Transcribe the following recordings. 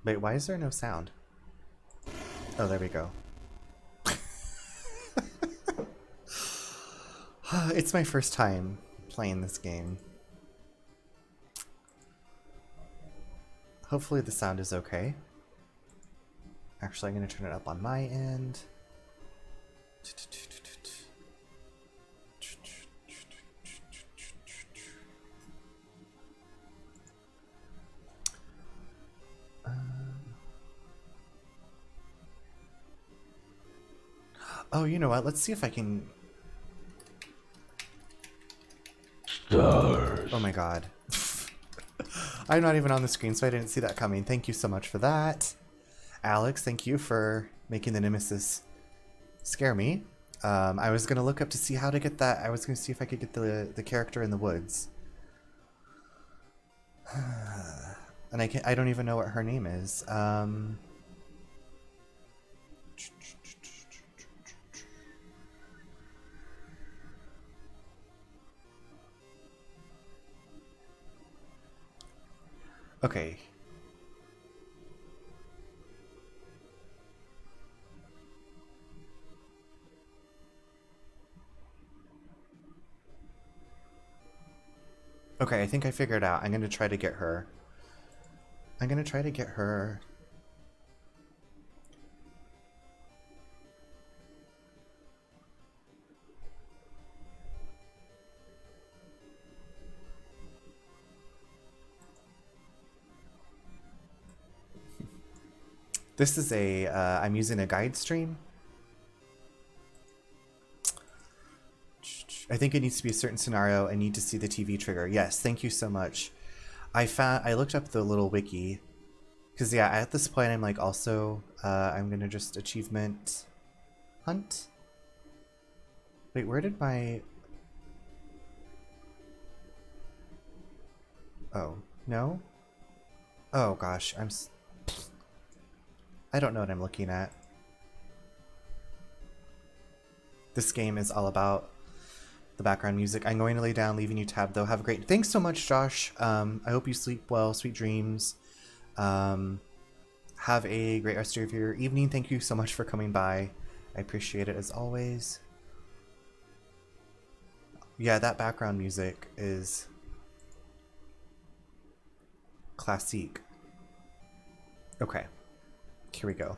Wait, why is there no sound? Oh, there we go. It's my first time playing this game. Hopefully the sound is okay. Actually, I'm going to turn it up on my end. Oh, you know what? Let's see if I can... Stars. Oh my god. I'm not even on the screen, so I didn't see that coming. Thank you so much for that. Alex, thank you for making the nemesis scare me. I was going to look up to see how to get that. I was going to see if I could get the character in the woods. And I don't even know what her name is. Okay. Okay, I think I figured out. I'm going to try to get her. I'm going to try to get her... This is a... I'm using a guide stream. I think it needs to be a certain scenario. I need to see the TV trigger. Yes, thank you so much. I looked up the little wiki. Because, yeah, at this point, I'm like, also, I'm going to just achievement hunt. Wait, where did my... Oh, no? Oh, gosh, I don't know what I'm looking at. This game is all about the background music. I'm going to lay down, leaving you tab, though. Have a great... Thanks so much, Josh. I hope you sleep well. Sweet dreams. Have a great rest of your evening. Thank you so much for coming by. I appreciate it as always. Yeah, that background music is classique. Okay, here we go.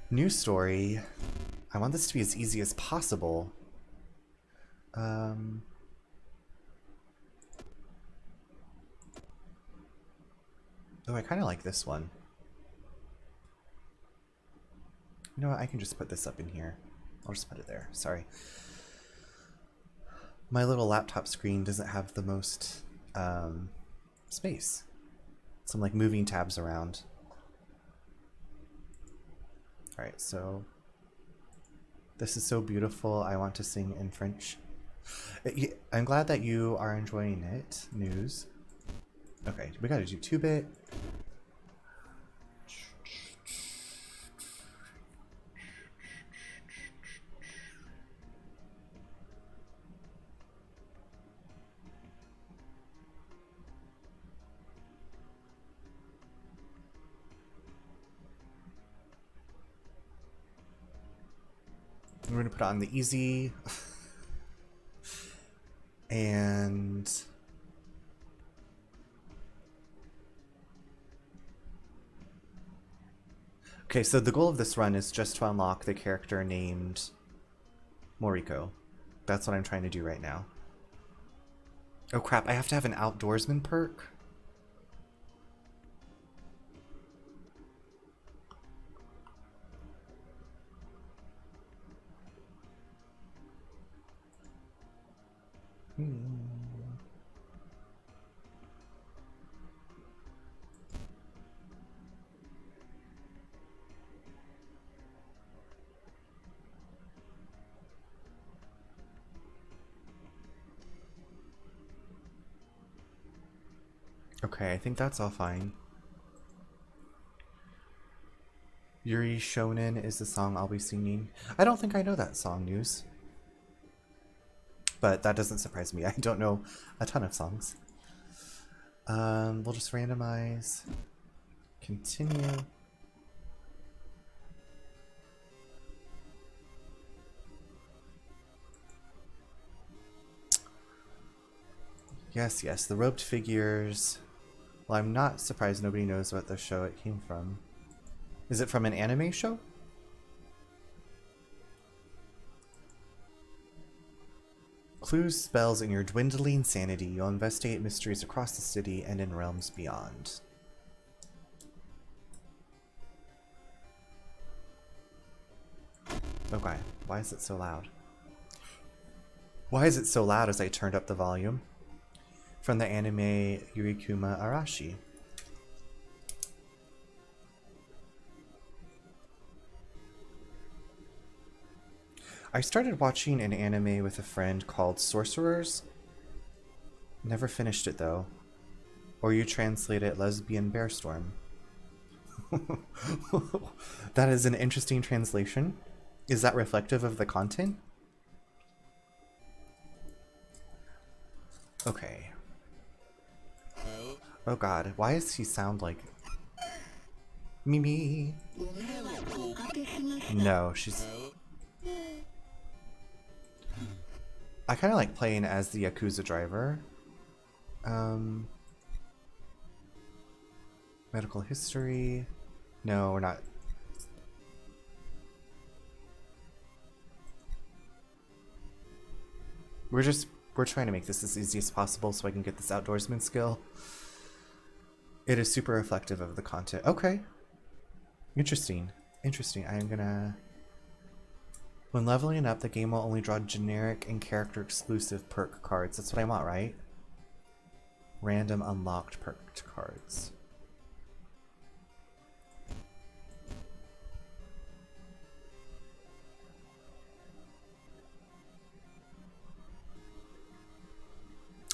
New story. I want this to be as easy as possible. Oh, I kind of like this one. You know what? I can just put this up in here. I'll just put it there. Sorry. My little laptop screen doesn't have the most space. So I'm like moving tabs around. Alright, so this is so beautiful. I want to sing in French. I'm glad that you are enjoying it. News. Okay, we gotta do 2-bit. We're gonna put on the easy. And okay, so the goal of this run is just to unlock the character named Moriko. That's what I'm trying to do right now. Oh crap, I have to have an outdoorsman perk? Okay, I think that's all fine. Yuri Shonen is the song I'll be singing. I don't think I know that song, News. But that doesn't surprise me. I don't know a ton of songs. We'll just randomize. Continue. Yes, yes, the robed figures. Well, I'm not surprised nobody knows what the show it came from. Is it from an anime show? Clues, spells, and your dwindling sanity. You'll investigate mysteries across the city and in realms beyond. Okay, why is it so loud? Why is it so loud as I turned up the volume? From the anime Yurikuma Arashi. I started watching an anime with a friend called Sorcerers. Never finished it though. Or you translate it Lesbian Bear Storm. That is an interesting translation. Is that reflective of the content? Okay. Oh god, why does he sound like Mimi? No, she's... I kind of like playing as the Yakuza driver. Medical history. No, we're not. We're trying to make this as easy as possible so I can get this outdoorsman skill. It is super reflective of the content. Okay. Interesting. Interesting. I am gonna... When leveling up, the game will only draw generic and character exclusive perk cards. That's what I want, right? Random unlocked perked cards.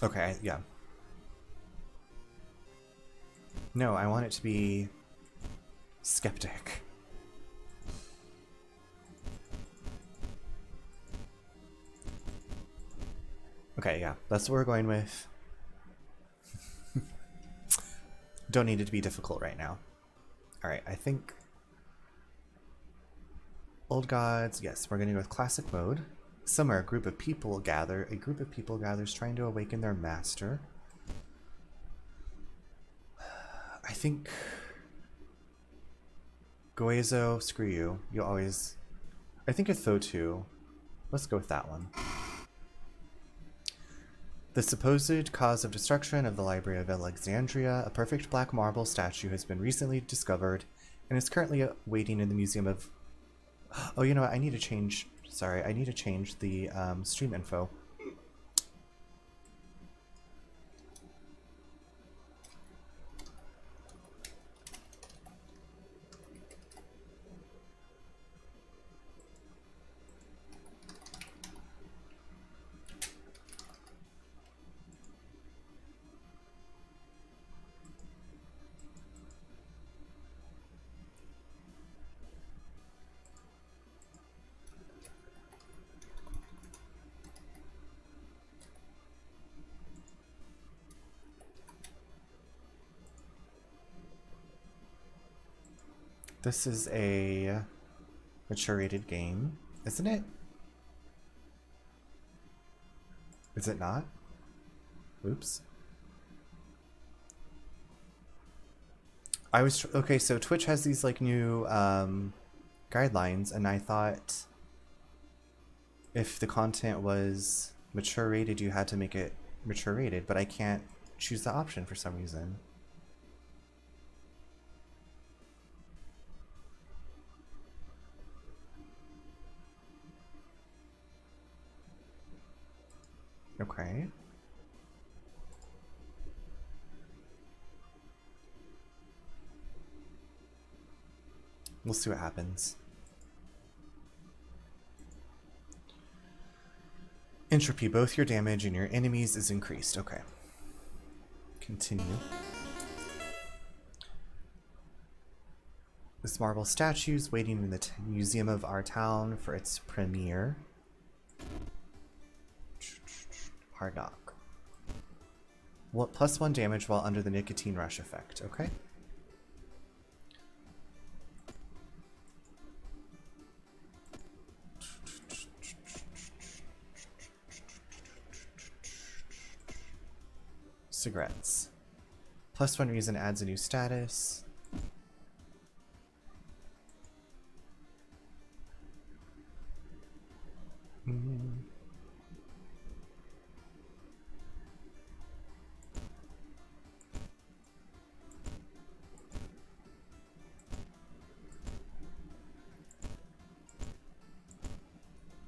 Okay, yeah. No, I want it to be skeptic. Okay, yeah, that's what we're going with. Don't need it to be difficult right now. Alright, I think... Old Gods, yes, we're going to go with classic mode. Somewhere a group of people gathers trying to awaken their master. I think... Goezo, screw you. You always... I think a Thotu. Let's go with that one. The supposed cause of destruction of the Library of Alexandria, a perfect black marble statue, has been recently discovered and is currently waiting in the Museum of... Oh, you know what? I need to change... Sorry, I need to change the stream info. This is a mature rated game, isn't it? Is it not? Oops. I was okay, so Twitch has these like new guidelines, and I thought if the content was mature rated, you had to make it mature rated, but I can't choose the option for some reason. Okay. We'll see what happens. Entropy, both your damage and your enemies is increased. Okay. Continue. This marble statue is waiting in the museum of our town for its premiere. Hard knock. What +1 damage while under the nicotine rush effect. Okay. Cigarettes. +1 reason adds a new status.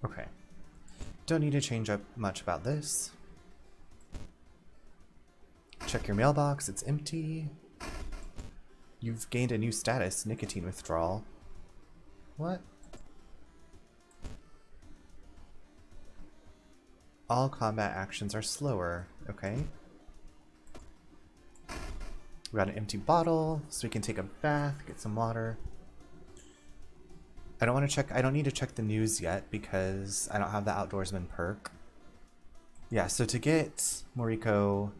Okay. Don't need to change up much about this. Check your mailbox, it's empty. You've gained a new status, nicotine withdrawal. What? All combat actions are slower. Okay. We got an empty bottle, so we can take a bath, get some water. I don't need to check the news yet because I don't have the outdoorsman perk. Yeah, so to get Moriko,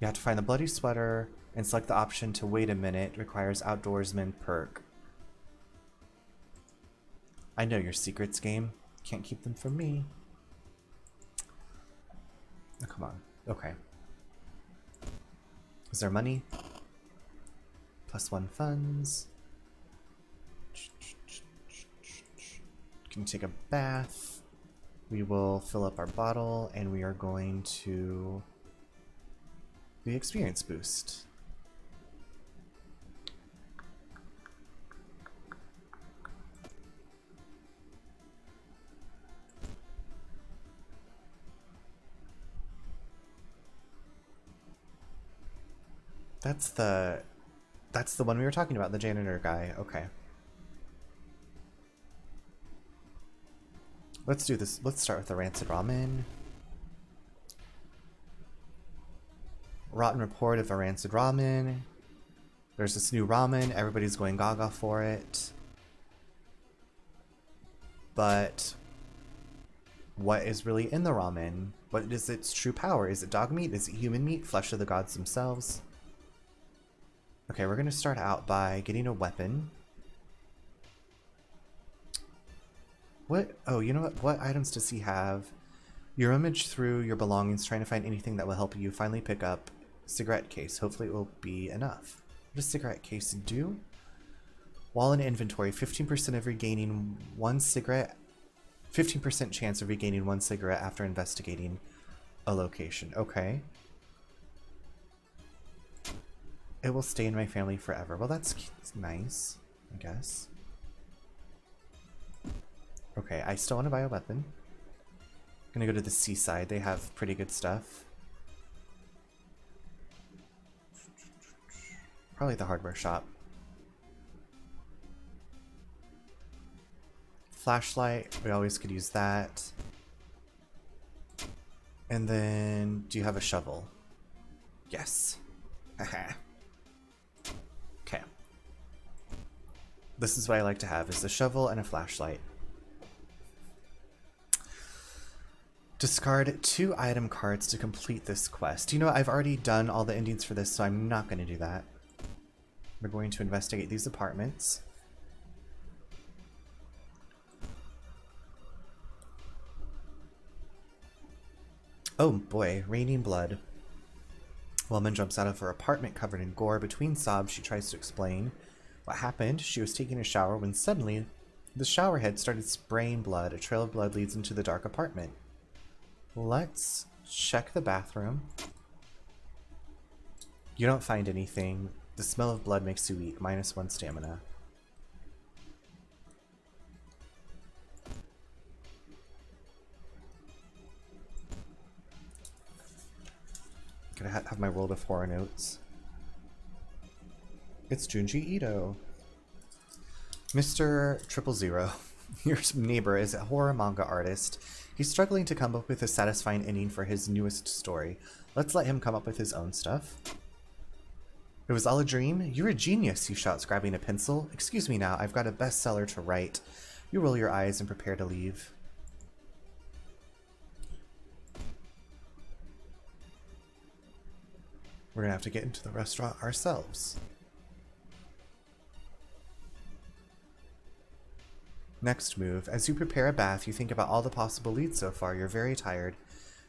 you have to find the bloody sweater and select the option to wait a minute. Requires outdoorsman perk. I know your secrets, game. Can't keep them from me. Oh, come on. Okay. Is there money? +1 funds. Can take a bath. We will fill up our bottle and we are going to the experience boost. That's the one we were talking about, the janitor guy. Okay. Let's do this. Let's start with the rancid ramen. Rotten report of a rancid ramen. There's this new ramen. Everybody's going gaga for it. But what is really in the ramen? What is its true power? Is it dog meat? Is it human meat? Flesh of the gods themselves? Okay, we're going to start out by getting a weapon. What? Oh, you know what? What items does he have? You rummage through your belongings trying to find anything that will help you finally pick up cigarette case. Hopefully it will be enough. What does cigarette case do? While in inventory, 15% of regaining one cigarette. 15% chance of regaining one cigarette after investigating a location. Okay. It will stay in my family forever. Well, that's nice, I guess. Okay, I still want to buy a weapon. I'm gonna go to the seaside. They have pretty good stuff. Probably the hardware shop. Flashlight, we always could use that. And then, do you have a shovel? Yes. Haha. Okay. This is what I like to have, is a shovel and a flashlight. Discard 2 item cards to complete this quest. You know, I've already done all the endings for this, so I'm not going to do that. We're going to investigate these apartments. Oh boy, raining blood. Woman jumps out of her apartment covered in gore. Between sobs, she tries to explain what happened. She was taking a shower when suddenly the shower head started spraying blood. A trail of blood leads into the dark apartment. Let's check the bathroom. You don't find anything. The smell of blood makes you weak. -1 stamina. Gotta have my World of Horror notes. It's Junji Ito. Mr. 000. Your neighbor is a horror manga artist. He's struggling to come up with a satisfying ending for his newest story. Let's let him come up with his own stuff. It was all a dream? You're a genius, he shouts, grabbing a pencil. Excuse me now, I've got a bestseller to write. You roll your eyes and prepare to leave. We're gonna have to get into the restaurant ourselves. Next move. As you prepare a bath, you think about all the possible leads so far. You're very tired.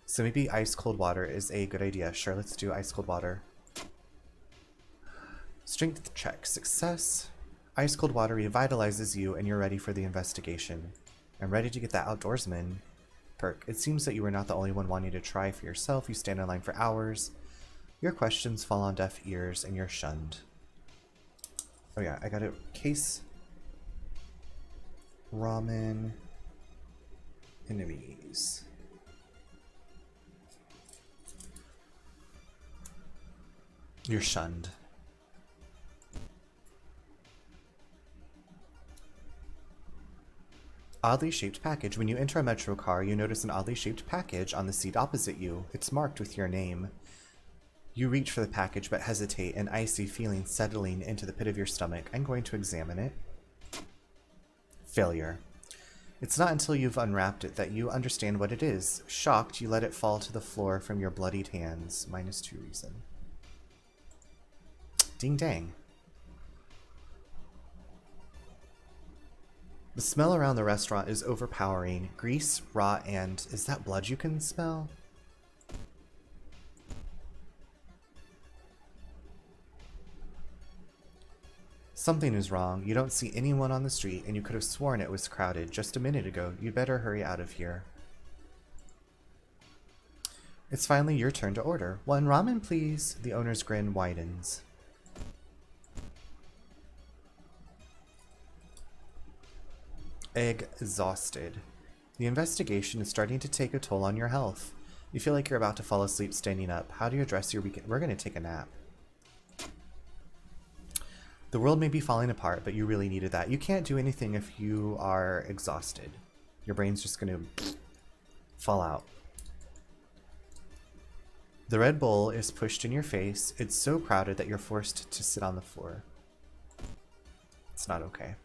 So maybe ice cold water is a good idea. Sure, let's do ice cold water. Strength check. Success. Ice cold water revitalizes you and you're ready for the investigation. I'm ready to get that outdoorsman perk. It seems that you are not the only one wanting to try for yourself. You stand in line for hours. Your questions fall on deaf ears and you're shunned. Oh yeah, I got a case. Ramen. Enemies. You're shunned. Oddly shaped package. When you enter a metro car, you notice an oddly shaped package on the seat opposite you. It's marked with your name. You reach for the package but hesitate, an icy feeling settling into the pit of your stomach. I'm going to examine it. Failure. It's not until you've unwrapped it that you understand what it is. Shocked, you let it fall to the floor from your bloodied hands. -2 reason. Ding dang. The smell around the restaurant is overpowering. Grease, rot, and is that blood you can smell? Something is wrong. You don't see anyone on the street, and you could have sworn it was crowded just a minute ago. You'd better hurry out of here. It's finally your turn to order. One ramen, please. The owner's grin widens. Exhausted. The investigation is starting to take a toll on your health. You feel like you're about to fall asleep standing up. How do you address your weekend? We're going to take a nap. The world may be falling apart, but you really needed that. You can't do anything if you are exhausted. Your brain's just going to fall out. The Red Bull is pushed in your face. It's so crowded that you're forced to sit on the floor. It's not okay.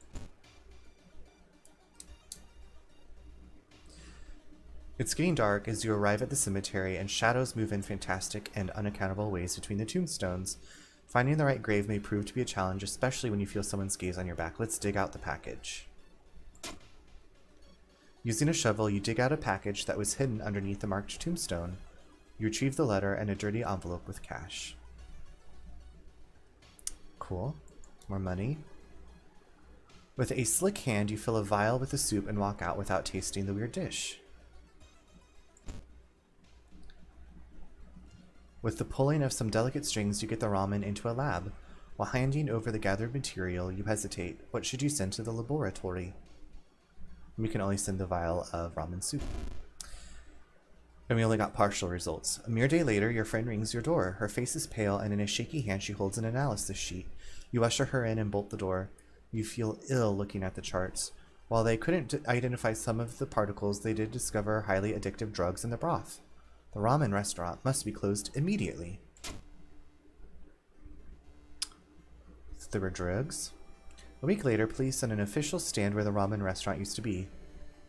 It's getting dark as you arrive at the cemetery, and shadows move in fantastic and unaccountable ways between the tombstones. Finding the right grave may prove to be a challenge, especially when you feel someone's gaze on your back. Let's dig out the package. Using a shovel, you dig out a package that was hidden underneath the marked tombstone. You retrieve the letter and a dirty envelope with cash. Cool. More money. With a slick hand, you fill a vial with the soup and walk out without tasting the weird dish. With the pulling of some delicate strings, you get the ramen into a lab. While handing over the gathered material, you hesitate. What should you send to the laboratory? We can only send the vial of ramen soup. And we only got partial results. A mere day later, your friend rings your door. Her face is pale, and in a shaky hand she holds an analysis sheet. You usher her in and bolt the door. You feel ill looking at the charts. While they couldn't identify some of the particles, they did discover highly addictive drugs in the broth. The ramen restaurant must be closed immediately. There were drugs. A week later, police sent an official stand where the ramen restaurant used to be.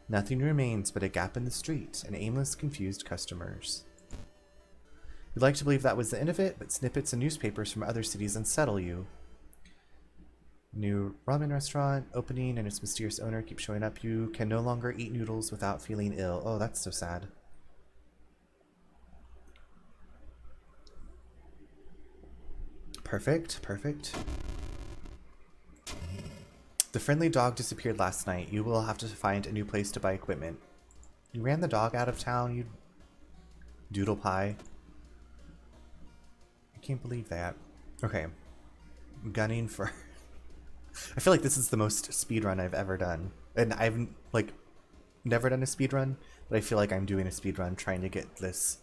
Nothing remains but a gap in the street and aimless, confused customers. You'd like to believe that was the end of it, but snippets and newspapers from other cities unsettle you. New ramen restaurant opening and its mysterious owner keeps showing up. You can no longer eat noodles without feeling ill. Oh, that's so sad. Perfect, perfect. The friendly dog disappeared last night. You will have to find a new place to buy equipment. You ran the dog out of town, you doodle pie. I can't believe that. Okay. Gunning for... I feel like this is the most speedrun I've ever done. And I've, like, never done a speedrun, but I feel like I'm doing a speedrun trying to get this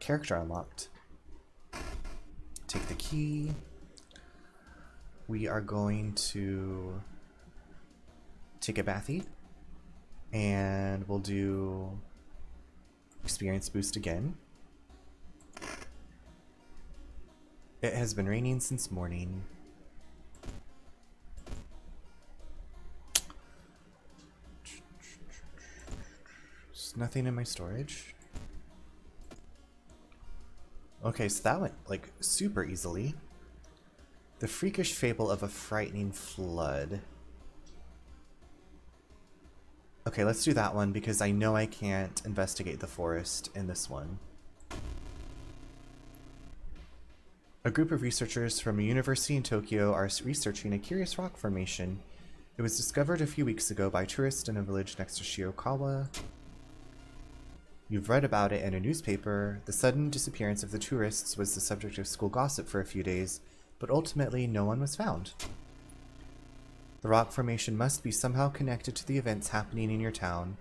character unlocked. Take the key. We are going to take a bathy. And we'll do experience boost again. It has been raining since morning. There's nothing in my storage. Okay, so that went, like, super easily. The freakish fable of a frightening flood. Okay. Okay, let's do that one because I know I can't investigate the forest in this one. A group of researchers from a university in Tokyo are researching a curious rock formation. It was discovered a few weeks ago by tourists in a village next to Shirakawa. You've read about it in a newspaper. The sudden disappearance of the tourists was the subject of school gossip for a few days, but ultimately no one was found. The rock formation must be somehow connected to the events happening in your town.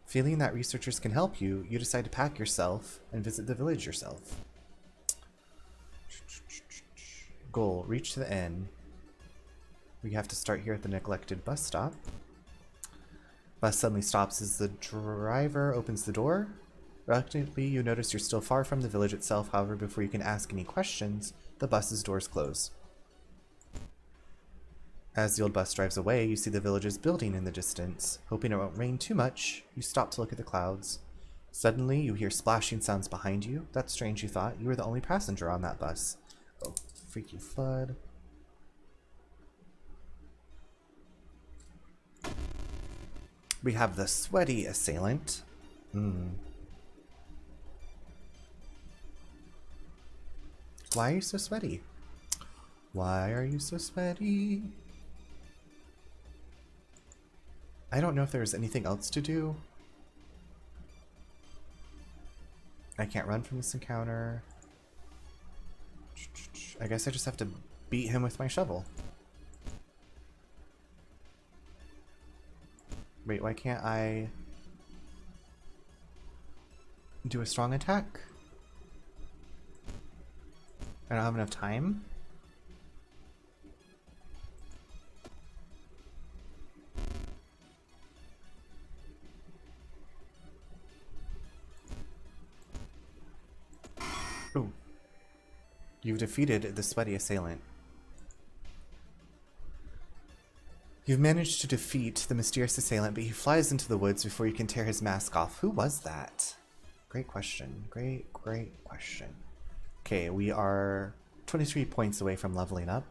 Feeling that researchers can help you, you decide to pack yourself and visit the village yourself. Goal, reach the inn. We have to start here at the neglected bus stop. Bus suddenly stops as the driver opens the door. Reluctantly, you notice you're still far from the village itself. However, before you can ask any questions, the bus's doors close. As the old bus drives away, you see the village's building in the distance. Hoping it won't rain too much, you stop to look at the clouds. Suddenly, you hear splashing sounds behind you. That's strange, you thought. You were the only passenger on that bus. Oh, freaky flood. We have the sweaty assailant. Why are you so sweaty? Why are you so sweaty? I don't know if there's anything else to do. I can't run from this encounter. I guess I just have to beat him with my shovel. Wait, why can't I do a strong attack? I don't have enough time? Ooh. You've defeated the sweaty assailant. You've managed to defeat the mysterious assailant, but he flies into the woods before you can tear his mask off. Who was that? Great question. Great question. Okay, we are 23 points away from leveling up.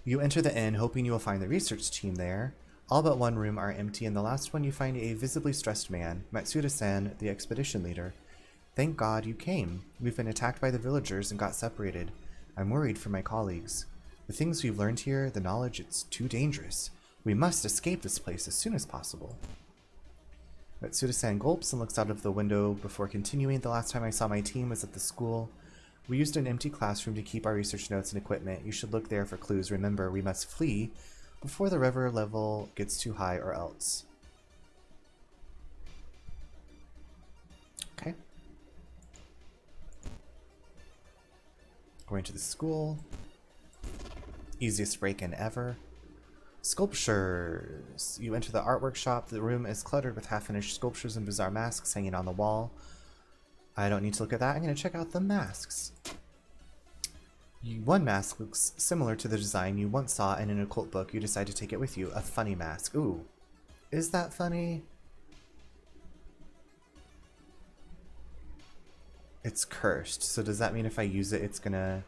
You enter the inn, hoping you will find the research team there. All but one room are empty. In the last one, you find a visibly stressed man, Matsuda-san, the expedition leader. Thank God you came. We've been attacked by the villagers and got separated. I'm worried for my colleagues. The things we've learned here, the knowledge, it's too dangerous. We must escape this place as soon as possible. Matsuda-san gulps and looks out of the window before continuing. The last time I saw my team was at the school. We used an empty classroom to keep our research notes and equipment. You should look there for clues. Remember, we must flee before the river level gets too high or else. Okay. Going to the school. Easiest break-in ever. Sculptures. You enter the artwork shop. The room is cluttered with half-finished sculptures and bizarre masks hanging on the wall. I don't need to look at that. I'm going to check out the masks. One mask looks similar to the design you once saw in an occult book. You decide to take it with you. A funny mask. Ooh. Is that funny? It's cursed. So does that mean if I use it, it's going to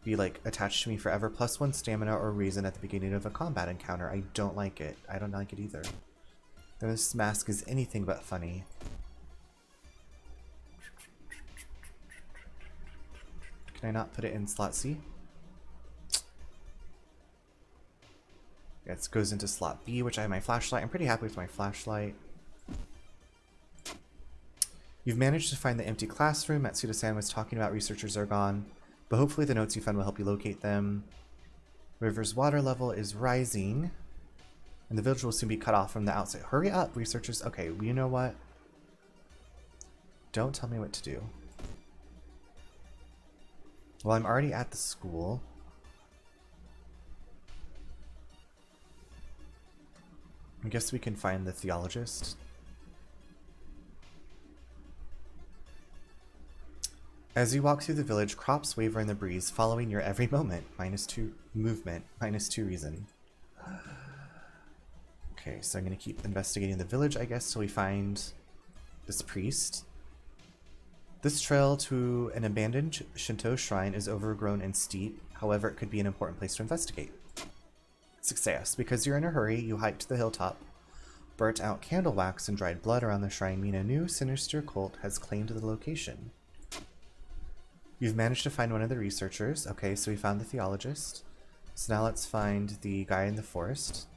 be like attached to me forever? +1 stamina or reason at the beginning of a combat encounter. I don't like it. I don't like it either. This mask is anything but funny. Can I not put it in slot C? Yeah, it goes into slot B, which I have my flashlight. I'm pretty happy with my flashlight. You've managed to find the empty classroom. Matsuda-san was talking about researchers are gone, but hopefully the notes you found will help you locate them. River's water level is rising, and the village will soon be cut off from the outside. Hurry up, researchers. Okay, well, you know what? Don't tell me what to do. Well, I'm already at the school. I guess we can find the theologist. As you walk through the village, crops waver in the breeze, following your every moment. -2 movement, -2 reason. Okay, so I'm going to keep investigating the village, I guess, till we find this priest. This trail to an abandoned Shinto shrine is overgrown and steep. However, it could be an important place to investigate. Success. Because you're in a hurry, you hike to the hilltop. Burnt out candle wax and dried blood around the shrine mean a new sinister cult has claimed the location. You've managed to find one of the researchers. Okay, so we found the theologist. So now let's find the guy in the forest.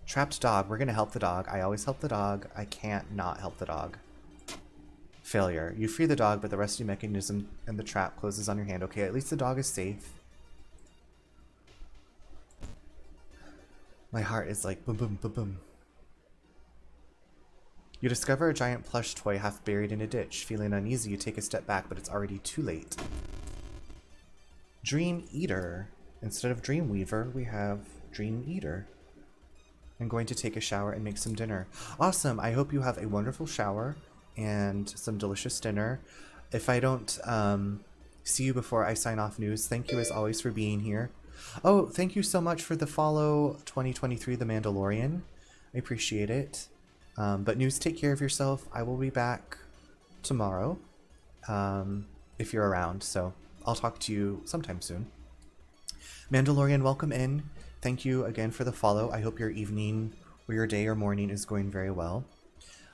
Trapped dog. We're gonna help the dog. I always help the dog. I can't not help the dog. Failure. You free the dog, but the rescue mechanism and the trap closes on your hand. Okay, at least the dog is safe. My heart is like boom, boom, boom, boom. You discover a giant plush toy half buried in a ditch. Feeling uneasy, you take a step back, but it's already too late. Dream Eater. Instead of Dream Weaver, we have Dream Eater. I'm going to take a shower and make some dinner. Awesome! I hope you have a wonderful shower and some delicious dinner. If I don't see you before I sign off news, thank you as always for being here. Oh, thank you so much for the follow, 2023 The Mandalorian. I appreciate it. But news, take care of yourself. I will be back tomorrow if you're around, so I'll talk to you sometime soon. Mandalorian, welcome in. Thank you again for the follow. I hope your evening or your day or morning is going very well.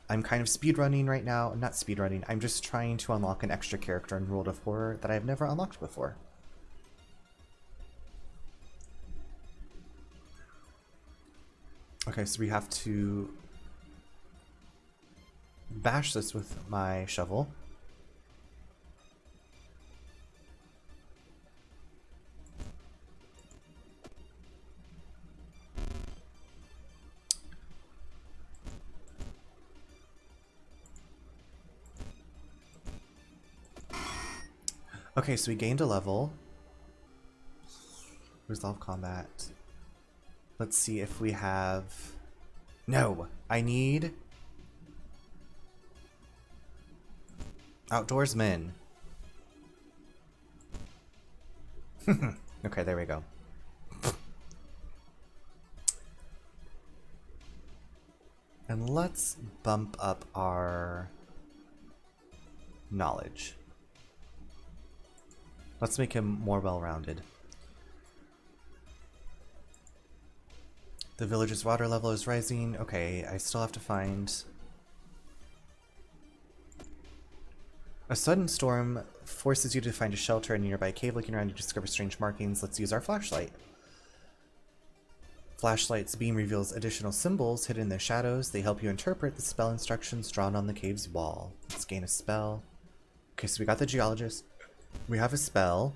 I'm kind of speedrunning right now. Not speedrunning. I'm just trying to unlock an extra character in World of Horror that I've never unlocked before. Okay, so we have to bash this with my shovel. Okay, so we gained a level. Resolve combat. Let's see if we have... No! I need... Outdoorsmen. Okay, there we go. And let's bump up our knowledge. Let's make him more well-rounded. The village's water level is rising. Okay, I still have to find... A sudden storm forces you to find a shelter in a nearby cave. Looking around, you discover strange markings. Let's use our flashlight. Flashlight's beam reveals additional symbols hidden in the shadows. They help you interpret the spell instructions drawn on the cave's wall. Let's gain a spell. Okay, so we got the geologist. We have a spell.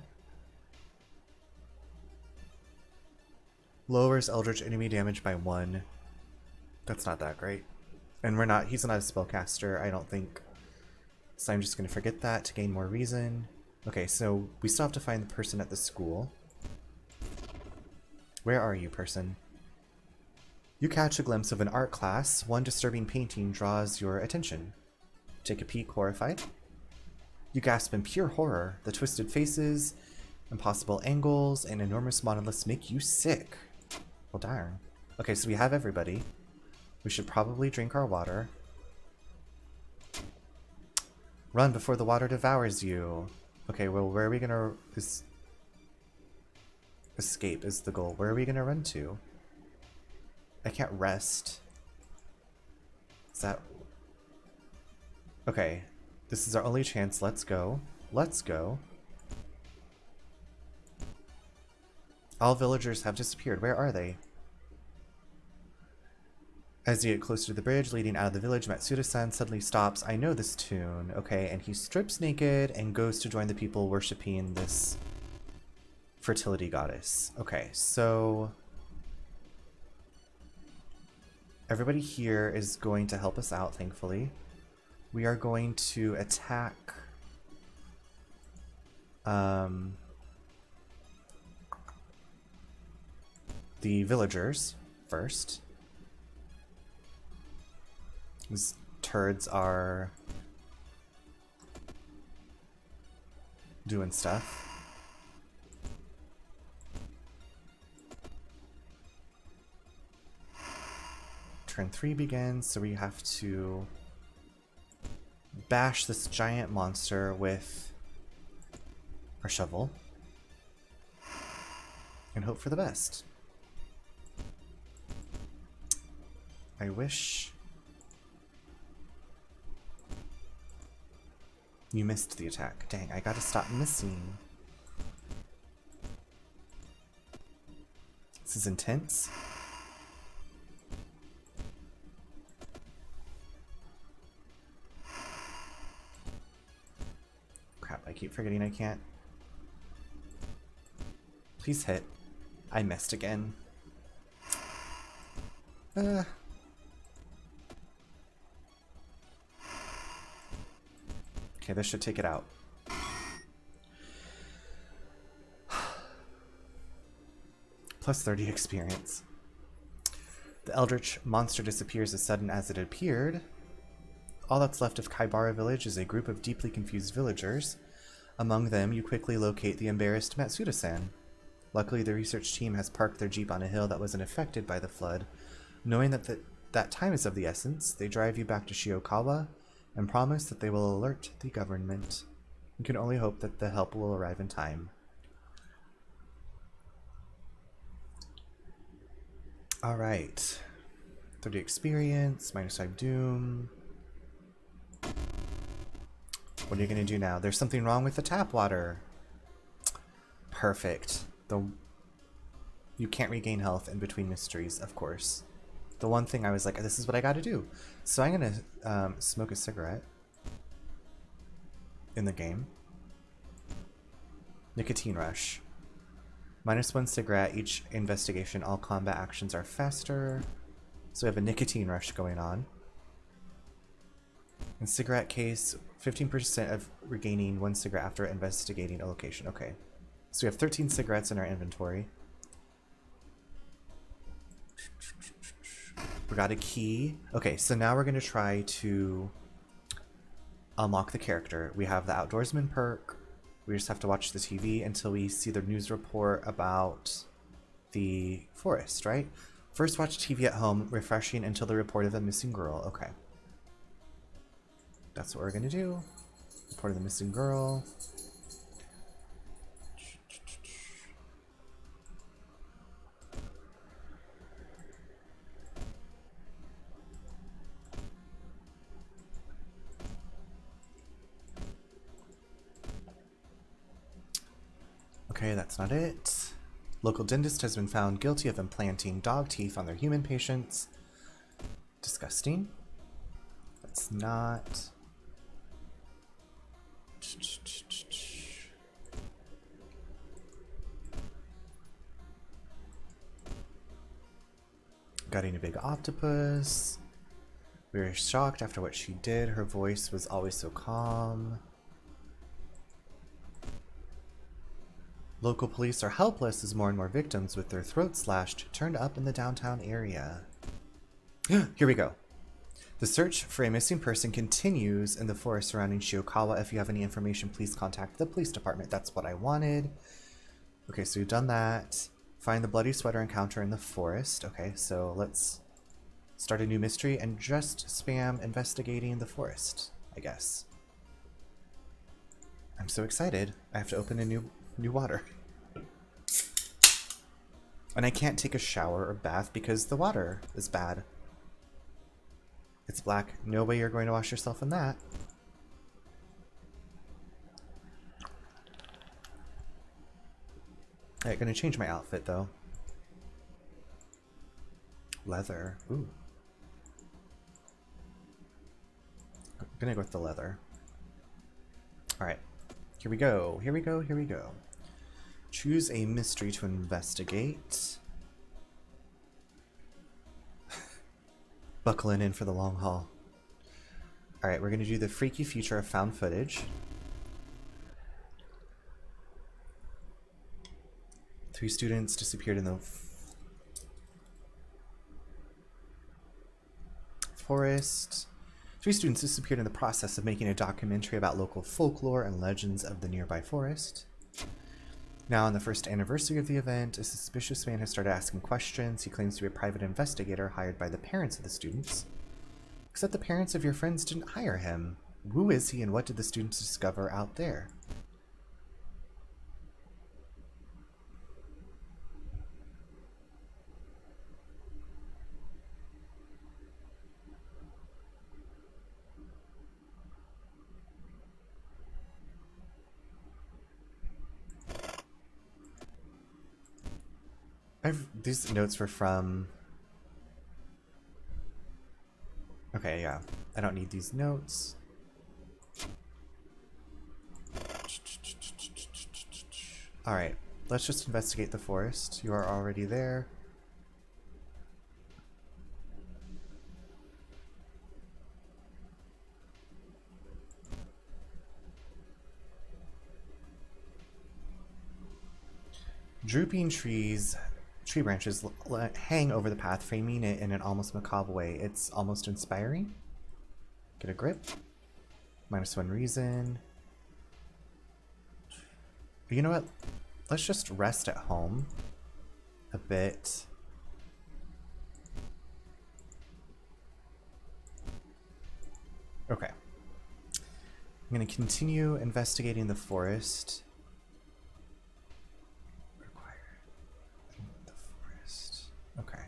Lowers eldritch enemy damage by 1. That's not that great. And he's not a spellcaster, I don't think. So I'm just going to forget that to gain more reason. Okay, so we still have to find the person at the school. Where are you, person? You catch a glimpse of an art class. One disturbing painting draws your attention. Take a peek, horrified. You gasp in pure horror. The twisted faces, impossible angles, and enormous monoliths make you sick. Well, darn. Okay, so we have everybody. We should probably drink our water. Run before the water devours you. Okay, well, where are we gonna... Escape is the goal. Where are we gonna run to? I can't rest. Is that... Okay. This is our only chance. Let's go. Let's go. All villagers have disappeared. Where are they? As you get closer to the bridge leading out of the village, Matsuda-san suddenly stops. I know this tune. Okay, and he strips naked and goes to join the people worshipping this fertility goddess. Okay, so... everybody here is going to help us out, thankfully. We are going to attack... the villagers first. These turds are doing stuff. Turn 3 begins, so we have to bash this giant monster with our shovel. and hope for the best. I wish you missed the attack. Dang, I gotta stop missing. This is intense. Crap, I keep forgetting I can't. Please hit. I missed again. Okay, this should take it out. Plus 30 experience. The eldritch monster disappears as sudden as it appeared. All that's left of Kaibara village is a group of deeply confused villagers. Among them, you quickly locate the embarrassed Matsuda-san. Luckily, the research team has parked their jeep on a hill that wasn't affected by the flood. Knowing that time is of the essence, they drive you back to Shiokawa and promise that they will alert the government. You can only hope that the help will arrive in time. Alright. 30 experience, minus 5 doom. What are you going to do now? There's something wrong with the tap water. Perfect. You can't regain health in between mysteries, of course. The one thing I was like, this is what I got to do. So I'm going to smoke a cigarette in the game. Nicotine rush. Minus 1 cigarette, each investigation, all combat actions are faster. So we have a nicotine rush going on. In cigarette case, 15% of regaining 1 cigarette after investigating a location. Okay. So we have 13 cigarettes in our inventory. We got a key. Okay, so now we're going to try to unlock the character. We have the outdoorsman perk. We just have to watch the TV until we see the news report about the forest, right? First, watch TV at home, refreshing until the report of a missing girl. Okay. That's what we're going to do. Report of the missing girl. Okay, that's not it. Local dentist has been found guilty of implanting dog teeth on their human patients. Disgusting. That's not... Gutting a big octopus. We were shocked after what she did. Her voice was always so calm. Local police are helpless as more and more victims with their throats slashed turned up in the downtown area. Here we go. The search for a missing person continues in the forest surrounding Shiokawa. If you have any information, please contact the police department. That's what I wanted. Okay, so we've done that. Find the bloody sweater encounter in the forest. Okay, so let's start a new mystery and just spam investigating the forest, I guess. I'm so excited. I have to open a new water. And I can't take a shower or bath because the water is bad. It's black. No way you're going to wash yourself in that. Alright, gonna change my outfit though. Leather. Ooh. I'm gonna go with the leather. Alright. Here we go. Here we go. Here we go. Choose a mystery to investigate. Buckling in for the long haul. Alright, we're going to do the freaky future of found footage. 3 students disappeared in the forest. 3 students disappeared in the process of making a documentary about local folklore and legends of the nearby forest. Now, on the first anniversary of the event, a suspicious man has started asking questions. He claims to be a private investigator hired by the parents of the students. Except the parents of your friends didn't hire him. Who is he and what did the students discover out there? These notes were from... Okay, yeah. I don't need these notes. Alright, let's just investigate the forest. You are already there. Drooping tree branches hang over the path, framing it in an almost macabre way. It's almost inspiring. Get a grip. -1 reason. But you know what? Let's just rest at home a bit. Okay. I'm going to continue investigating the forest. Okay.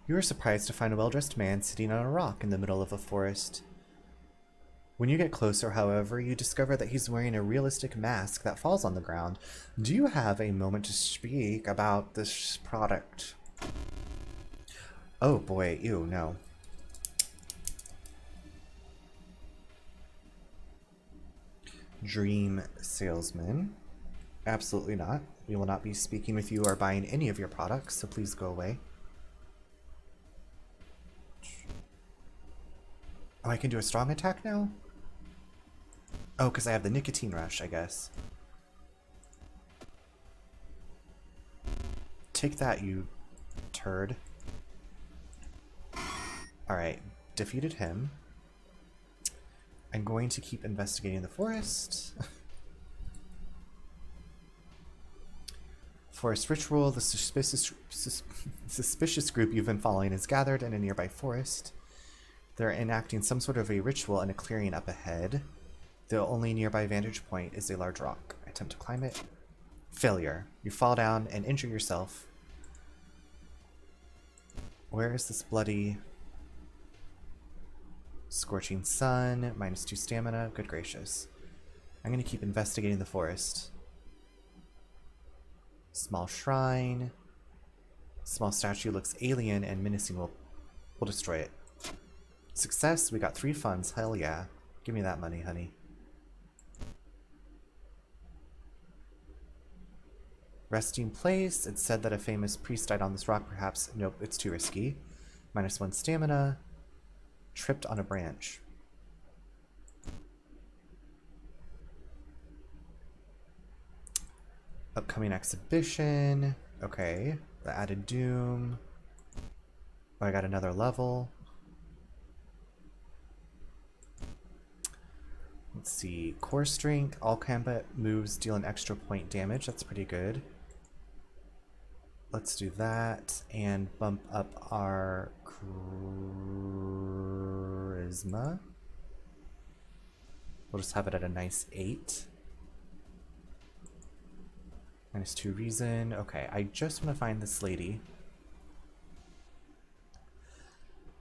You are surprised to find a well-dressed man sitting on a rock in the middle of a forest. When you get closer, however, you discover that he's wearing a realistic mask that falls on the ground. Do you have a moment to speak about this product? Oh boy, ew, no. Dream salesman. Absolutely not. We will not be speaking with you or buying any of your products, so please go away. Oh, I can do a strong attack now? Oh, because I have the nicotine rush, I guess. Take that, you turd. Alright, defeated him. I'm going to keep investigating the forest. Forest ritual. The suspicious group you've been following is gathered in a nearby forest. They're enacting some sort of a ritual in a clearing up ahead. The only nearby vantage point is a large rock. Attempt to climb it. Failure. You fall down and injure yourself. Where is this bloody... Scorching sun, -2 stamina, good gracious. I'm gonna keep investigating the forest. Small shrine. Small statue looks alien and menacing. We'll destroy it. Success, we got 3 funds, hell yeah. Give me that money, honey. Resting place, it said that a famous priest died on this rock, perhaps. Nope, it's too risky. -1 stamina. Tripped on a branch. Upcoming exhibition. Okay. The added doom. Oh, I got another level. Let's see. Core strength. All combat moves deal an extra point damage. That's pretty good. Let's do that and bump up our charisma. We'll just have it at a nice 8. -2 reason. Okay, I just want to find this lady.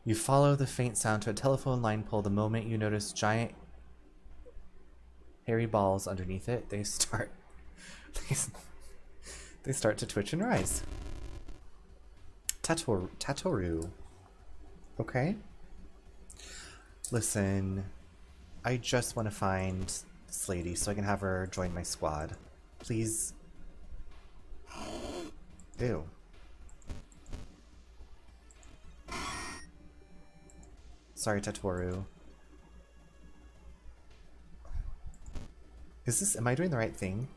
You follow the faint sound to a telephone line pole. The moment you notice giant hairy balls underneath it, they start they start to twitch and rise. Tatoru. Okay. Listen, I just want to find this lady so I can have her join my squad. Please. Ew. Sorry, Tatoru. Am I doing the right thing?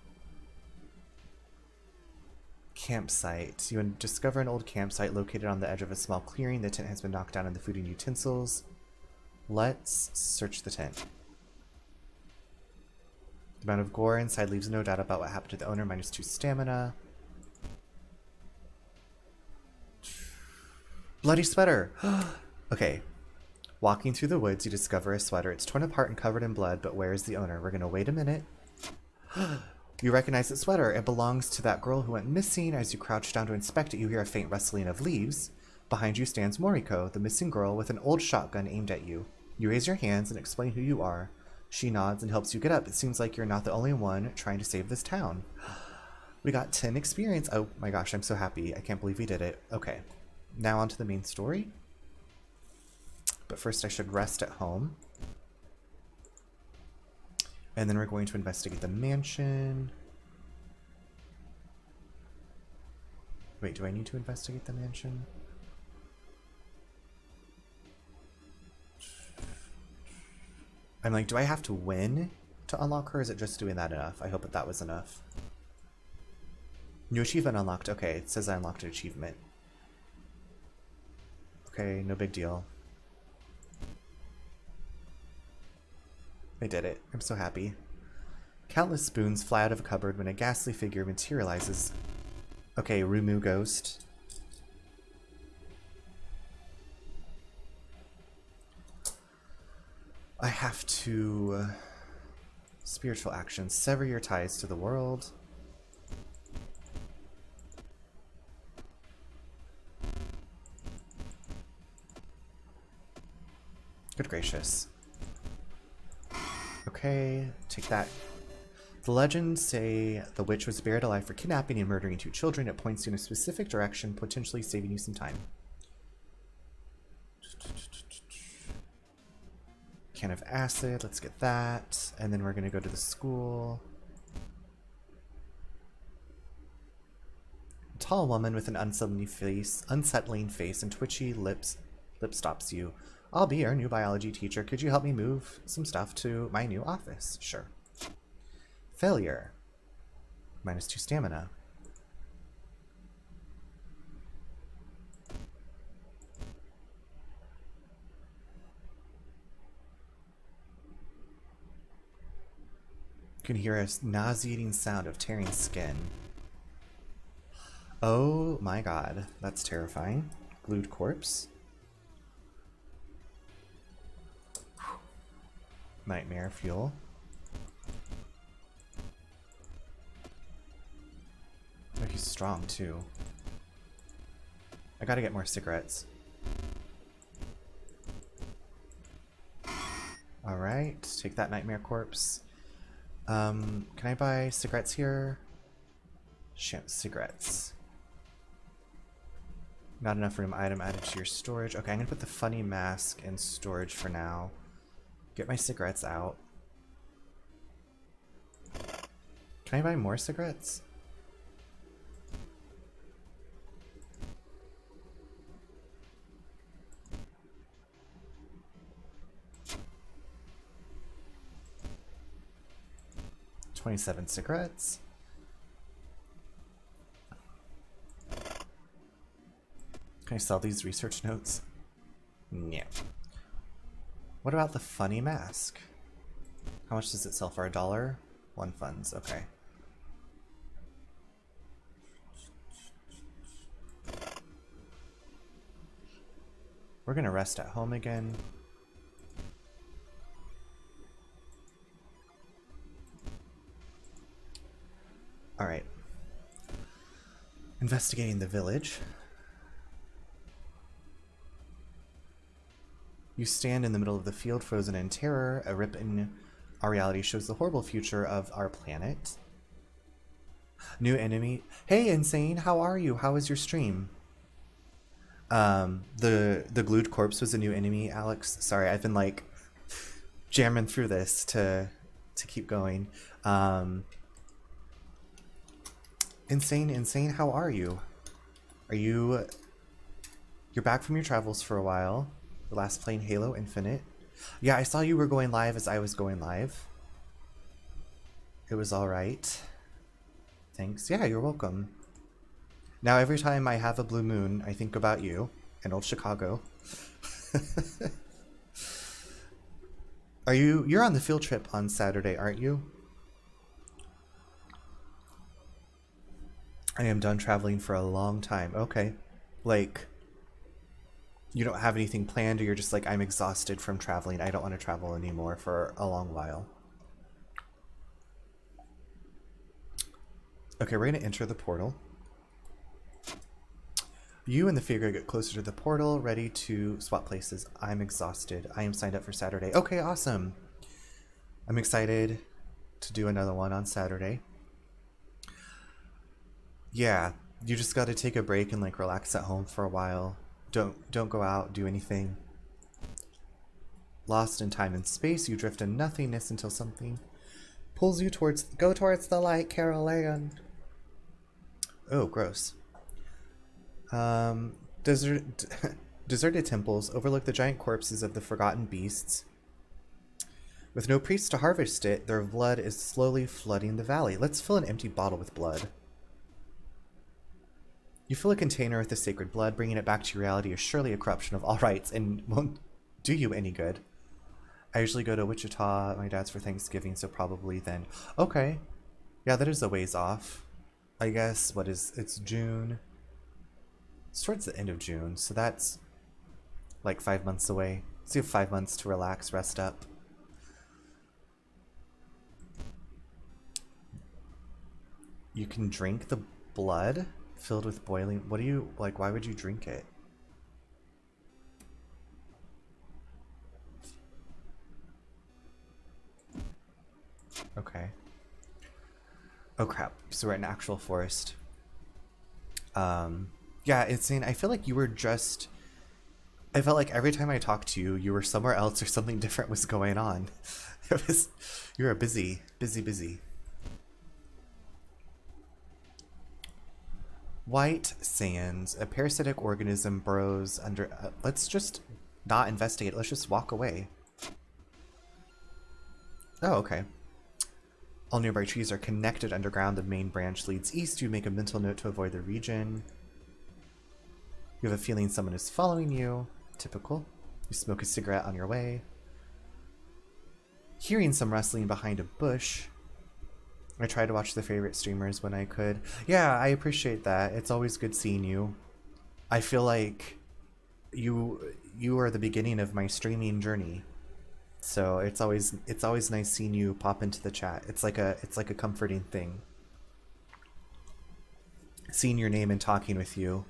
Campsite. You discover an old campsite located on the edge of a small clearing. The tent has been knocked down and the food and utensils. Let's search the tent. The amount of gore inside leaves no doubt about what happened to the owner. -2 stamina. Bloody sweater! Okay. Walking through the woods, you discover a sweater. It's torn apart and covered in blood, but where is the owner? We're gonna wait a minute. You recognize the sweater. It belongs to that girl who went missing. As you crouch down to inspect it, you hear a faint rustling of leaves. Behind you stands Moriko, the missing girl with an old shotgun aimed at you. You raise your hands and explain who you are. She nods and helps you get up. It seems like you're not the only one trying to save this town. We got 10 experience. Oh my gosh, I'm so happy. I can't believe we did it. Okay, now on to the main story. But first I should rest at home. And then we're going to investigate the mansion. Wait, do I need to investigate the mansion? I'm like, do I have to win to unlock her? Or is it just doing that enough? I hope that that was enough. New achievement unlocked. Okay, it says I unlocked an achievement. Okay, no big deal. I did it. I'm so happy. Countless spoons fly out of a cupboard when a ghastly figure materializes. Okay, Rumu Ghost. I have to... spiritual actions. Sever your ties to the world. Good gracious. Okay, take that. The legends say the witch was buried alive for kidnapping and murdering 2 children. It points you in a specific direction, potentially saving you some time. Can of acid, let's get that. And then we're gonna go to the school. A tall woman with an unsettling face and twitchy lip stops you. I'll be your new biology teacher. Could you help me move some stuff to my new office? Sure. Failure. -2 stamina. You can hear a nauseating sound of tearing skin. Oh my god, that's terrifying. Glued corpse. Nightmare fuel. Oh, he's strong too. I gotta get more cigarettes. Alright, take that nightmare corpse. Can I buy cigarettes here? Cigarettes. Not enough room. Item added to your storage. Okay, I'm gonna put the funny mask in storage for now. Get my cigarettes out. Can I buy more cigarettes? $27 cigarettes. Can I sell these research notes? No. What about the funny mask? How much does it sell for? $1? 1 funds, okay. We're gonna rest at home again. Alright. Investigating the village. You stand in the middle of the field, frozen in terror. A rip in our reality shows the horrible future of our planet. New enemy. Hey, Insane, how are you? How was your stream? The glued corpse was a new enemy, Alex. Sorry, I've been like jamming through this to keep going. Insane, how are you? You're back from your travels for a while. Last playing Halo Infinite. Yeah, I saw you were going live as I was going live. It was alright. Thanks. Yeah, you're welcome. Now every time I have a blue moon, I think about you and old Chicago. You're on the field trip on Saturday, aren't you? I am done traveling for a long time. Okay. Like, you don't have anything planned, or you're just like, I'm exhausted from traveling. I don't want to travel anymore for a long while. Okay, we're going to enter the portal. You and the figure get closer to the portal, ready to swap places. I'm exhausted. I am signed up for Saturday. Okay, awesome. I'm excited to do another one on Saturday. Yeah, you just got to take a break and like relax at home for a while. Don't go out, do anything. Lost in time and space, you drift in nothingness until something pulls you towards the light, Carol Ann. Oh, gross. Desert, deserted temples overlook the giant corpses of the forgotten beasts. With no priest to harvest it, their blood is slowly flooding the valley. Let's fill an empty bottle with blood. You fill a container with the sacred blood. Bringing it back to reality is surely a corruption of all rights and won't do you any good. I usually go to Wichita, my dad's for Thanksgiving, so probably then. Okay. Yeah, that is a ways off. I guess, it's June. It's towards the end of June, so that's like 5 months away. So you have 5 months to relax, rest up. You can drink the blood filled with boiling. What do you, like, why would you drink it? Okay. Oh crap, so we're in an actual forest. Yeah, it's insane. I feel like you were just... I felt like every time I talked to you, you were somewhere else or something different was going on. You were busy. White sands. A parasitic organism burrows under... let's just not investigate. Let's just walk away. Oh, okay. All nearby trees are connected underground. The main branch leads east. You make a mental note to avoid the region. You have a feeling someone is following you. Typical. You smoke a cigarette on your way. Hearing some rustling behind a bush. I try to watch the favorite streamers when I could. Yeah, I appreciate that. It's always good seeing you. I feel like you are the beginning of my streaming journey. So it's always nice seeing you pop into the chat. It's like a comforting thing. Seeing your name and talking with you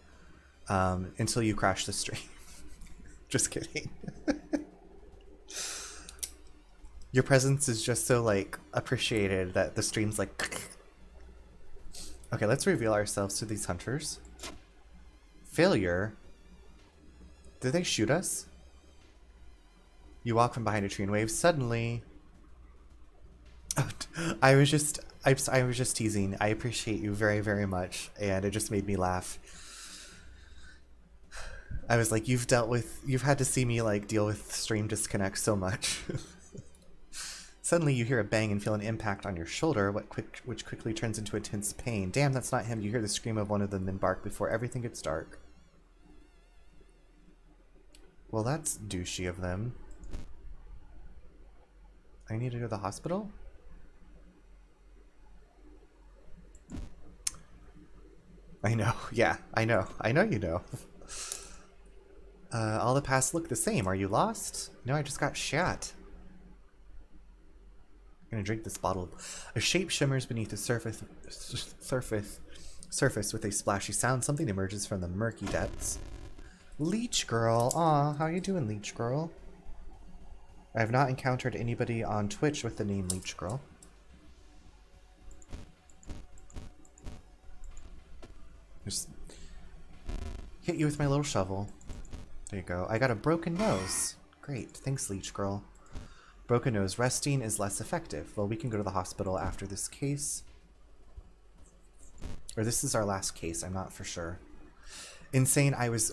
until you crash the stream. Just kidding. Your presence is just so like appreciated that the stream's like. Okay, let's reveal ourselves to these hunters. Failure. Did they shoot us? You walk from behind a tree and wave. Suddenly, oh, I was just teasing. I appreciate you very, very much, and it just made me laugh. I was like, you've had to see me like deal with stream disconnect so much. Suddenly, you hear a bang and feel an impact on your shoulder, which quickly turns into intense pain. Damn, that's not him. You hear the scream of one of them, then bark before everything gets dark. Well, that's douchey of them. I need to go to the hospital? I know. Yeah, I know. I know you know. All the paths look the same. Are you lost? No, I just got shot. I'm gonna drink this bottle. A shape shimmers beneath the surface with a splashy sound. Something emerges from the murky depths. Leech Girl. Aw, how you doing, Leech Girl? I have not encountered anybody on Twitch with the name Leech Girl. Just hit you with my little shovel. There you go. I got a broken nose. Great. Thanks, Leech Girl. Broken nose. Resting is less effective. Well, we can go to the hospital after this case. Or this is our last case. I'm not for sure. Insane. I was...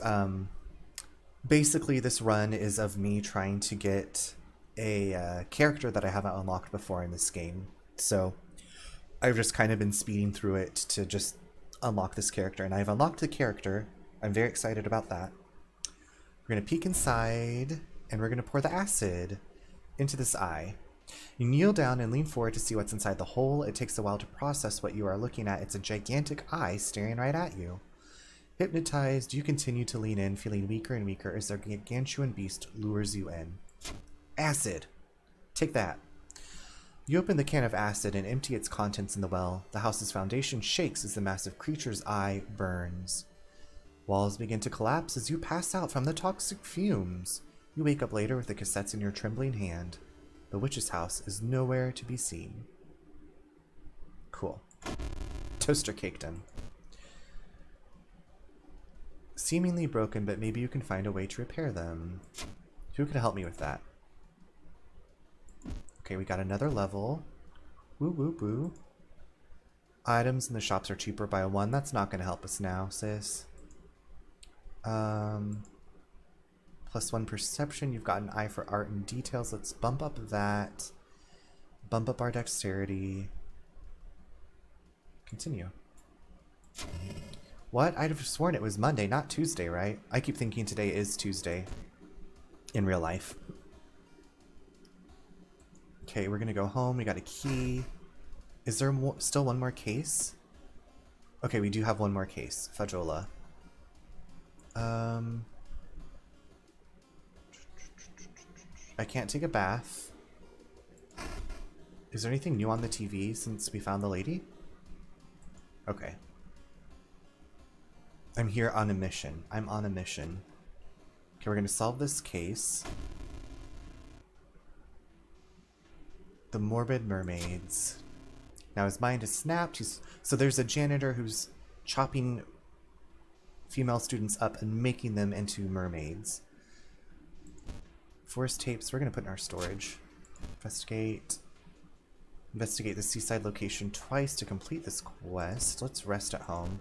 basically, this run is of me trying to get a character that I haven't unlocked before in this game. So I've just kind of been speeding through it to just unlock this character. And I've unlocked the character. I'm very excited about that. We're going to peek inside, and we're going to pour the acid into this eye. You kneel down and lean forward to see what's inside the hole. It takes a while to process what you are looking at. It's a gigantic eye staring right at you. Hypnotized, you continue to lean in, feeling weaker and weaker as the gargantuan beast lures you in. Acid! Take that. You open the can of acid and empty its contents in the well. The house's foundation shakes as the massive creature's eye burns. Walls begin to collapse as you pass out from the toxic fumes. You wake up later with the cassettes in your trembling hand. The witch's house is nowhere to be seen. Cool. Toaster cakedom. Seemingly broken, but maybe you can find a way to repair them. Who can help me with that? Okay, we got another level. Woo woo woo. Items in the shops are cheaper by 1. That's not going to help us now, sis. +1 perception. You've got an eye for art and details. Let's bump up that. Bump up our dexterity. Continue. What? I'd have sworn it was Monday, not Tuesday, right? I keep thinking today is Tuesday in real life. Okay, we're gonna go home. We got a key. Is there still one more case? Okay, we do have one more case. Fajola. I can't take a bath. Is there anything new on the TV since we found the lady? Okay. I'm here on a mission. I'm on a mission. Okay, we're gonna solve this case. The morbid mermaids. Now his mind is snapped. So there's a janitor who's chopping female students up and making them into mermaids. Forest tapes, we're gonna put in our storage. Investigate. Investigate the seaside location twice to complete this quest. Let's rest at home.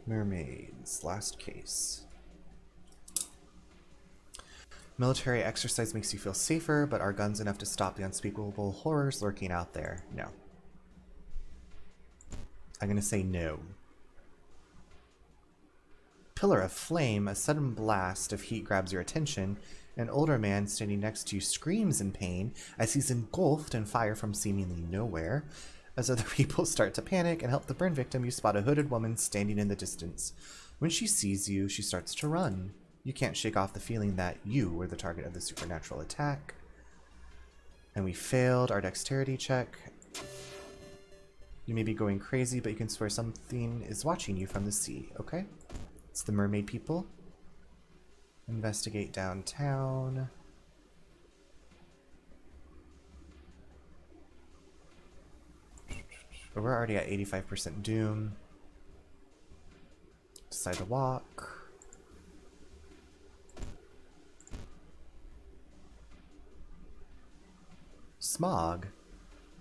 Mermaids, last case. Military exercise makes you feel safer, but are guns enough to stop the unspeakable horrors lurking out there? No. I'm gonna say no. Pillar of flame, a sudden blast of heat grabs your attention. An older man standing next to you screams in pain as he's engulfed in fire from seemingly nowhere. As other people start to panic and help the burn victim, you spot a hooded woman standing in the distance. When she sees you, she starts to run. You can't shake off the feeling that you were the target of the supernatural attack. And we failed our dexterity check. You may be going crazy, but you can swear something is watching you from the sea, okay? It's the mermaid people. Investigate downtown. But we're already at 85% doom. Decide to walk. Smog.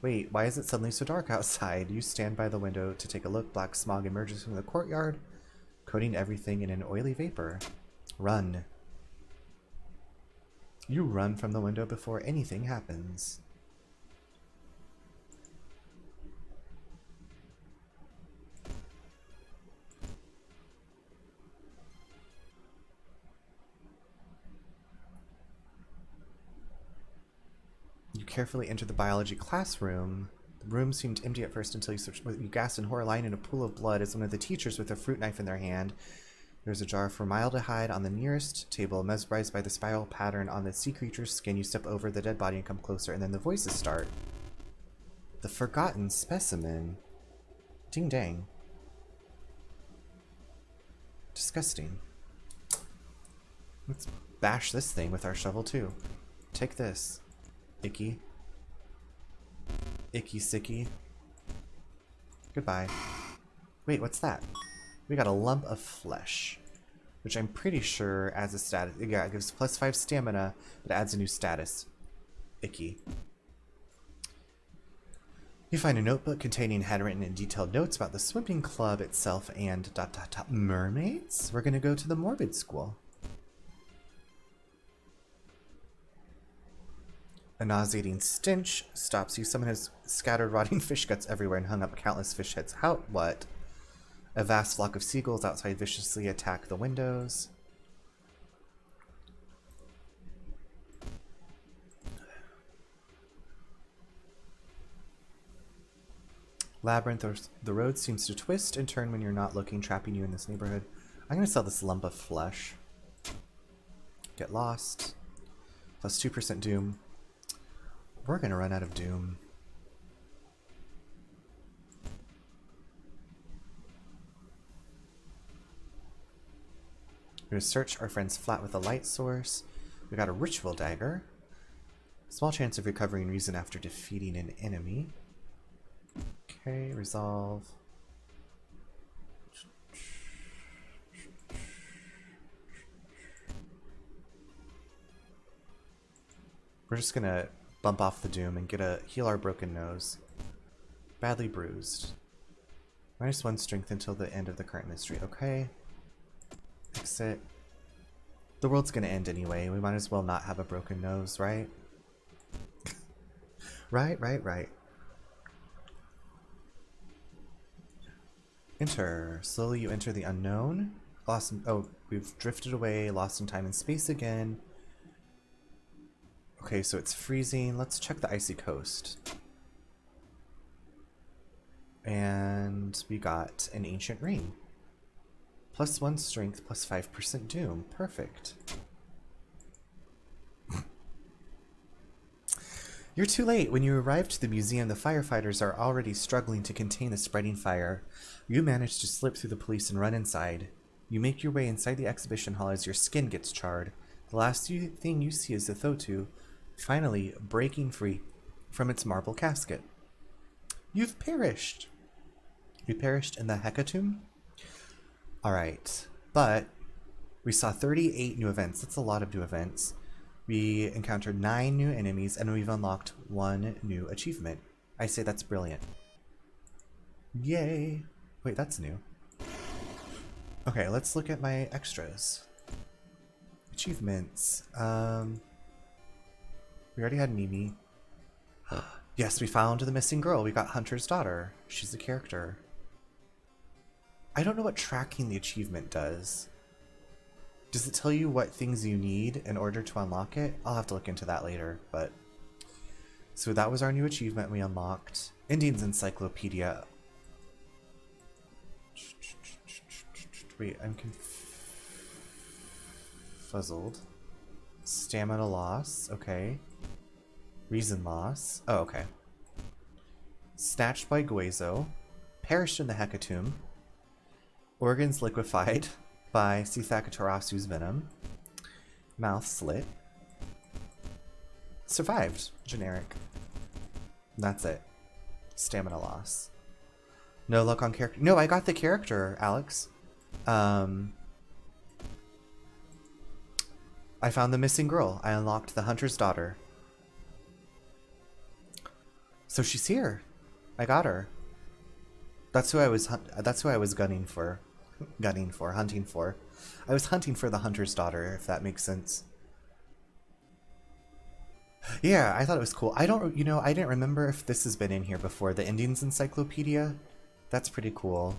Wait, why is it suddenly so dark outside? You stand by the window to take a look. Black smog emerges from the courtyard, coating everything in an oily vapor. Run. You run from the window before anything happens. You carefully enter the biology classroom. The room seemed empty at first until you gasped in horror, lying in a pool of blood as one of the teachers with a fruit knife in their hand. There's a jar of formaldehyde on the nearest table. Mesmerized by the spiral pattern on the sea creature's skin, you step over the dead body and come closer, and then the voices start. The forgotten specimen. Ding dang. Disgusting. Let's bash this thing with our shovel too. Take this. Icky. Icky sicky. Goodbye. Wait, what's that? We got a lump of flesh, which I'm pretty sure adds a status. Yeah, it gives +5 stamina, but adds a new status. Icky. You find a notebook containing handwritten and detailed notes about the swimming club itself and ... mermaids? We're gonna go to the morbid school. A nauseating stench stops you. Someone has scattered rotting fish guts everywhere and hung up countless fish heads. How? What? A vast flock of seagulls outside viciously attack the windows. Labyrinth, the road seems to twist and turn when you're not looking, trapping you in this neighborhood. I'm going to sell this lump of flesh. Get lost. Plus 2% doom. We're going to run out of doom. We're going to search our friend's flat with a light source. We got a ritual dagger. Small chance of recovering reason after defeating an enemy. Okay, resolve. We're just gonna bump off the doom and heal our broken nose. Badly bruised. -1 strength until the end of the current mystery. Okay. Exit. The world's gonna end anyway. We might as well not have a broken nose, right? Right. Enter. Slowly you enter the unknown. Lost in, oh, we've drifted away, lost in time and space again. Okay, so it's freezing. Let's check the icy coast. And we got an ancient ring. +1 strength, plus 5% doom. Perfect. You're too late. When you arrive to the museum, the firefighters are already struggling to contain the spreading fire. You manage to slip through the police and run inside. You make your way inside the exhibition hall as your skin gets charred. The last thing you see is the Thotu finally breaking free from its marble casket. You've perished. You perished in the hecatomb? Alright, but we saw 38 new events. That's a lot of new events. We encountered 9 new enemies, and we've unlocked 1 new achievement. I say that's brilliant. Yay! Wait, that's new. Okay, let's look at my extras. Achievements. We already had Mimi. Yes, we found the missing girl. We got Hunter's daughter. She's a character. I don't know what tracking the achievement does. Does it tell you what things you need in order to unlock it? I'll have to look into that later, but... So that was our new achievement we unlocked. Indian's Encyclopedia. Wait, I'm confuzzled. Stamina loss, okay. Reason loss, oh, okay. Snatched by Guezo. Perished in the hecatomb. Organs liquefied by Sithakatarasu's venom. Mouth slit. Survived. Generic. That's it. Stamina loss. No luck on character. No, I got the character, Alex. I found the missing girl. I unlocked the Hunter's daughter. So she's here. I got her. That's who I was hunting for. I was hunting for the Hunter's daughter, if that makes sense. Yeah, I thought it was cool. I didn't remember if this has been in here before. The Indian's Encyclopedia? That's pretty cool.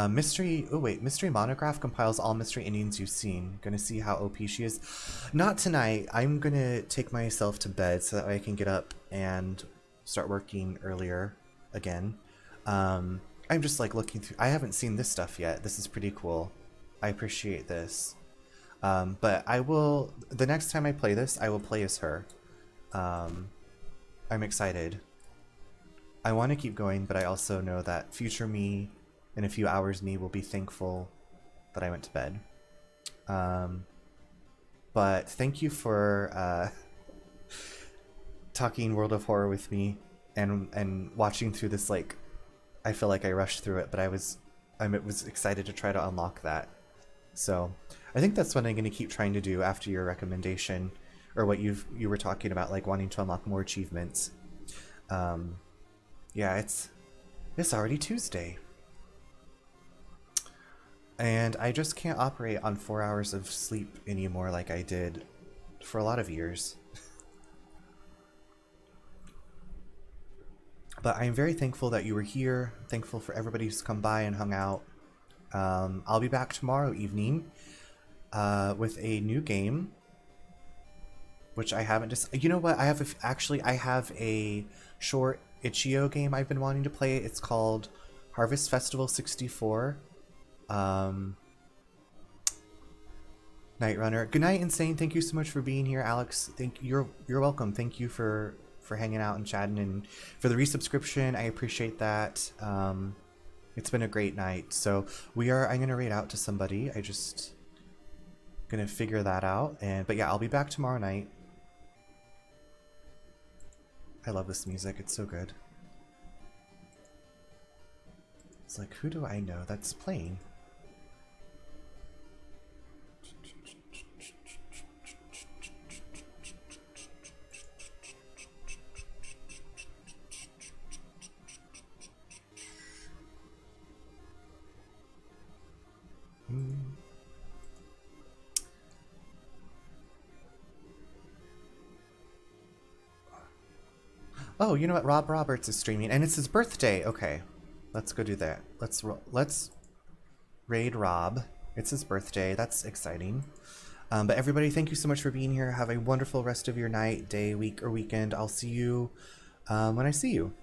Mystery Monograph compiles all mystery Indians you've seen. Gonna see how OP she is. Not tonight. I'm gonna take myself to bed so that I can get up and start working earlier again. I'm just like looking through. I haven't seen this stuff yet. This is pretty cool. I appreciate this. But I will, the next time I play this, I will play as her. I'm excited. I want to keep going, but I also know that future me, in a few hours me, will be thankful that I went to bed. But thank you for talking World of Horror with me and watching through this. Like, I feel like I rushed through it, but I was excited to try to unlock that. So I think that's what I'm going to keep trying to do after your recommendation, or what you were talking about, like wanting to unlock more achievements. Yeah, it's already Tuesday. And I just can't operate on 4 hours of sleep anymore like I did for a lot of years. But I'm very thankful that you were here. Thankful for everybody who's come by and hung out. I'll be back tomorrow evening with a new game, which I haven't just. You know what? I have a short itch.io game I've been wanting to play. It's called Harvest Festival 64. Night Runner. Good night, Insane. Thank you so much for being here, Alex. You're welcome. Thank you for hanging out and chatting, and for the resubscription. I appreciate that. It's been a great night. So I'm gonna raid out to somebody. I just gonna figure that out. But yeah, I'll be back tomorrow night. I love this music. It's so good. It's like, who do I know that's playing? Oh, you know what? Rob Roberts is streaming, and it's his birthday. Okay, let's go do that. Let's raid Rob. It's his birthday. That's exciting. But everybody, thank you so much for being here. Have a wonderful rest of your night, day, week, or weekend. I'll see you when I see you.